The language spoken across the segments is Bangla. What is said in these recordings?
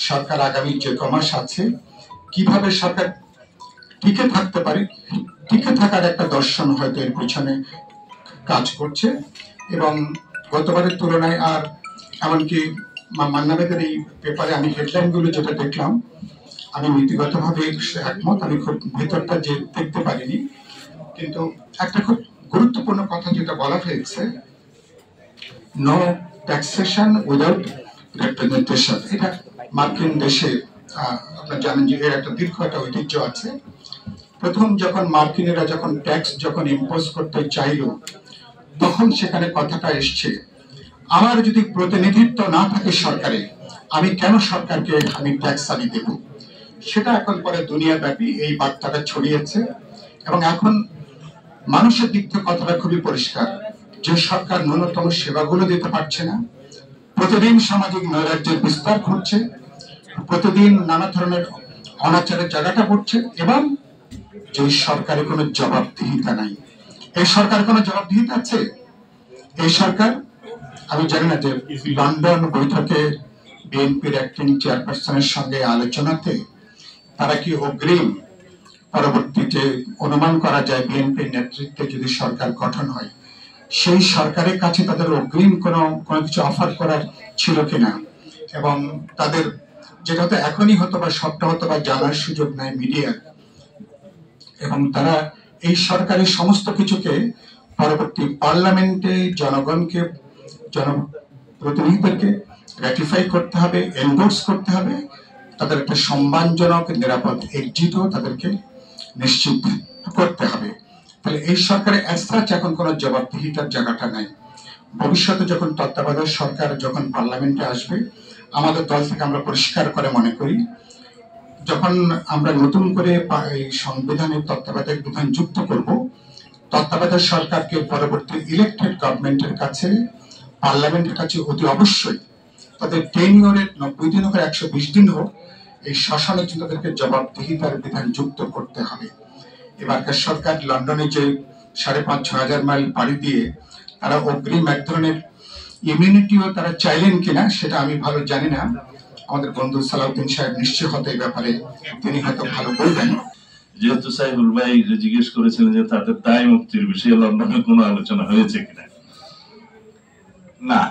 সরকার আগামী যে কমাস আছে কিভাবে সরকার টিকে থাকতে পারে, টিকে থাকার একটা দর্শন হয়তো এর পিছনে কাজ করছে। এবং গতবারের তুলনায় আর এমনকি মান্নাবেদের এই পেপারে আমি হেডলাইনগুলো যেটা দেখলাম, আমি নীতিগতভাবে একমত, আমি খুব ভেতরটা যে দেখতে পারিনি, কিন্তু একটা খুব গুরুত্বপূর্ণ কথা যেটা বলা হয়েছে, নো ট্যাক্সেশন উইদাউট রিপ্রেজেন্টেশন। এটা মার্কিন দেশে আপনারা জানেন যে এর একটা দীর্ঘ একটা ঐতিহ্য আছে। প্রথম যখন মার্কিনেরা যখন ট্যাক্স যখন ইম্পোজ করতে চাইল, তখন সেখানে কথাটা এসছে, আমার যদি প্রতিনিধিত্ব না থাকে সরকারে, আমি কেন সরকারকে আমি ট্যাক্স আমি দেব। সেটা এখন পরে দুনিয়াব্যাপী এই বার্তাটা ছড়িয়েছে। এবং এখন মানুষের দিক থেকে কথাটা খুবই পরিষ্কার, যে সরকার ন্যূনতম সেবাগুলো দিতে পারছে না, প্রতিদিন সামাজিক নৈরাজ্যের বিস্তার ঘটছে, প্রতিদিন নানা ধরনের অনাচারের জায়গাটা পড়ছে, এবং যে সরকারের কোনো জবাবদিহিতা নাই। এই সরকার কোনো জবাবদিহিতা আছে? এই সরকার, আমি জানি না যে লন্ডন বৈঠকে বিএনপির অ্যাক্টিং চেয়ারপারসনের সঙ্গে আলোচনাতে তারা কি অগ্রিম, পরবর্তীতে অনুমান করা যায় বিএনপির নেতৃত্বে যদি সরকার গঠন হয়, সেই সরকারের কাছে তাদের অগ্রিম কোনো কিছু অফার করার ছিল কিনা, এবং তাদের যেটা হয়তো এখনই হতো বা সবটা হতো বা জানার সুযোগ নাই মিডিয়া, এবং তারা এই সরকারের সমস্ত কিছুকে পরবর্তী পার্লামেন্টে জনগণকে, জনপ্রতিনিধিদেরকে র্যাটিফাই করতে হবে, এন্ডোর্স করতে হবে, তাদের একটা সম্মানজনক নিরাপদ এক্সিটও তাদেরকে নিশ্চিত করতে হবে। তাহলে এই সরকারের অ্যাজ এখন কোনো জবাবদিহিতার জায়গাটা নাই। ভবিষ্যতে যখন তত্ত্বাবধায়ক সরকার যখন পার্লামেন্টে আসবে, আমাদের দল থেকে আমরা পরিষ্কার করে মনে করি, যখন আমরা নতুন করে এই সংবিধানের তত্ত্বাবধায়ক বিধান যুক্ত করব, তত্ত্বাবধায়ক সরকারকে পরবর্তী ইলেক্টেড গভর্নমেন্টের কাছে, পার্লামেন্টের কাছে অতি অবশ্যই তাদের টেনিয়রের 90 দিন হোক 120 দিন হোক, এই শাসনের জন্য তাদেরকে জবাবদিহিতার বিধান যুক্ত করতে হবে। এবারকার সরকার লন্ডনে যে 5,500 হাজার মাইল পাড়ি দিয়ে তারা অগ্রিম এক ধরনের ইমিউনিটিও তারা চাইলেন কিনা সেটা আমি ভালো জানি না। আমাদের বন্ধু সালাউদ্দিন সাহেব নিশ্চয় হয়তো এই ব্যাপারে তিনি হয়তো ভালো বলবেন। যেহেতু সাইফুল ভাই জিজ্ঞেস করেছিলেন যে তাদের দায় মুক্তির বিষয়ে লন্ডনে কোনো আলোচনা হয়েছে কিনা, না,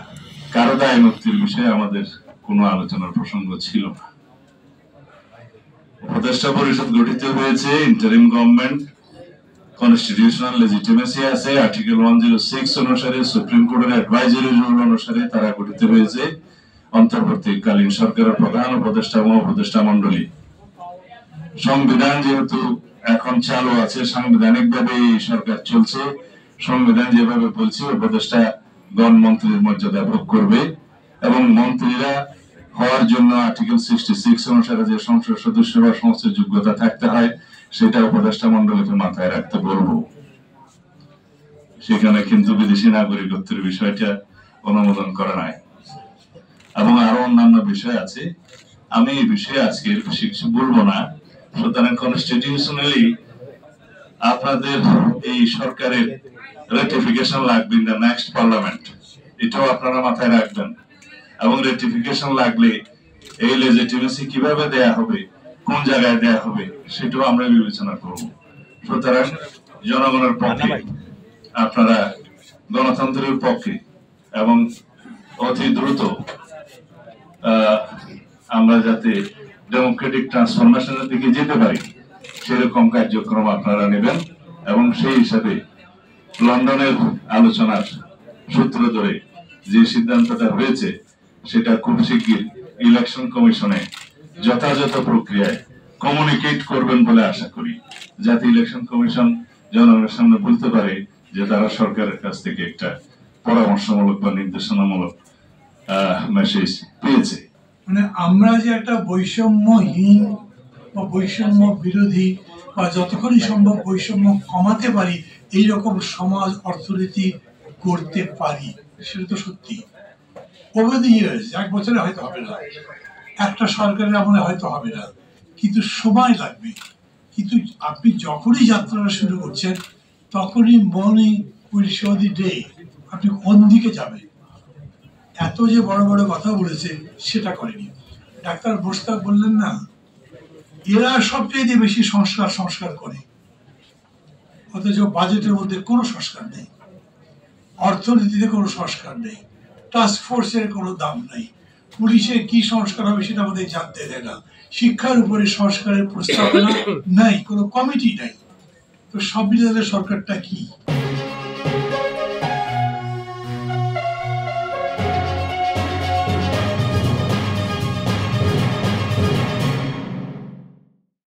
কারো দায় মুক্তির বিষয়ে আমাদের কোনো আলোচনার প্রসঙ্গ ছিল না। উপদেষ্টা পরিষদ গঠিত হয়েছে, ইন্টারিম গভর্নমেন্ট, কনস্টিটিউশনাল লেজিটিমেসি আছে, আর্টিকেল 106 অনুসারে, সুপ্রিম কোর্টের অ্যাডভাইজারি রুল অনুসারে তারা গঠিত হয়েছে। অন্তর্বর্তীকালীন সরকারের প্রধান উপদেষ্টা এবং উপদেষ্টা মন্ডলী। সংবিধান যেহেতু এখন চালু আছে, সাংবিধানিক ভাবে সরকার চলছে, সংবিধান যেভাবে বলছে উপদেষ্টা গণমন্ত্রীর মর্যাদা ভোগ করবে, এবং মন্ত্রীরা হওয়ার জন্য আর্টিকেল 66 অনুসারে যে সংসদ সদস্য বা সমস্ত যোগ্যতা থাকতে হয় সেটা উপদেষ্টা মন্ডলীকে মাথায় রাখতে বলবো। সেখানে কিন্তু বিদেশি নাগরিকত্বের বিষয়টা অনুমোদন করা নাই, এবং আরো অন্যান্য বিষয় আছে। আমি এই বিষয়ে আজকে কিছু বলবো না। সুতরাং কনস্টিটিউশনালি আপনাদের এই সরকারের রেটিফিকেশন লাগবে ইন দ্য নেক্সট পার্লামেন্ট, এটাও আপনারা মাথায় রাখবেন। এবং রেটিফিকেশন লাগলে এই লেজিটিমেসি কিভাবে দেয়া হবে, কোন জায়গায় দেয়া হবে, সেটাও আমরা বিবেচনা করব। সুতরাং জনগণের পক্ষে, আপনারা গণতন্ত্রের পক্ষে, এবং অতি দ্রুত আমরা যাতে ডেমোক্রেটিক ট্রান্সফরমেশনের দিকে যেতে পারি সেরকম কার্যক্রম আপনারা নেবেন। এবং সেই হিসাবে লন্ডনের আলোচনার সূত্র ধরে যে সিদ্ধান্তটা হয়েছে সেটা খুব শিগগির ইলেকশন কমিশনে যথাযথ প্রক্রিয়ায় কমিউনিকেট করবেন বলে আশা করি, যাতে ইলেকশন কমিশন জনগণের সামনে বলতে পারে যে তারা সরকারের কাছ থেকে একটা পরামর্শমূলক বা নির্দেশনামূলক মেসেজ পেয়েছে। মানে আমরা যে একটা বৈষম্যহীন বা বৈষম্য বিরোধী বা যতক্ষণই সম্ভব বৈষম্য কমাতে পারি এইরকম সমাজ অর্থনীতি করতে পারি, সেটা তো সত্যি। ওভার দি ইয়ার্স, 1 বছরে হয়তো হবে না, একটা সরকারের আমলে হয়তো হবে না, কিন্তু সময় লাগবে। কিন্তু আপনি যখনই যাত্রাটা শুরু করছেন তখনই morning will show the day আপনি কোন দিকে যাবেন। এত যে বড় বড় কথা বলেছে সেটা করেনি। ডাক্তার মোশতাক বললেন না, এরা সবচেয়ে বেশি সংস্কার করে, অথচ বাজেটের মধ্যে কোনো সংস্কার নেই, অর্থনীতিতে কোনো সংস্কার নেই, টাস্ক ফোর্সের কোনো দাম নেই, পুলিশের কি সংস্কার হবে সেটা আমাদের জানতে দেয় না, শিক্ষার উপরে সংস্কারের প্রস্তাবনা নাই, কোনো কমিটি নাই। তো সংবিধানের সরকারটা কি?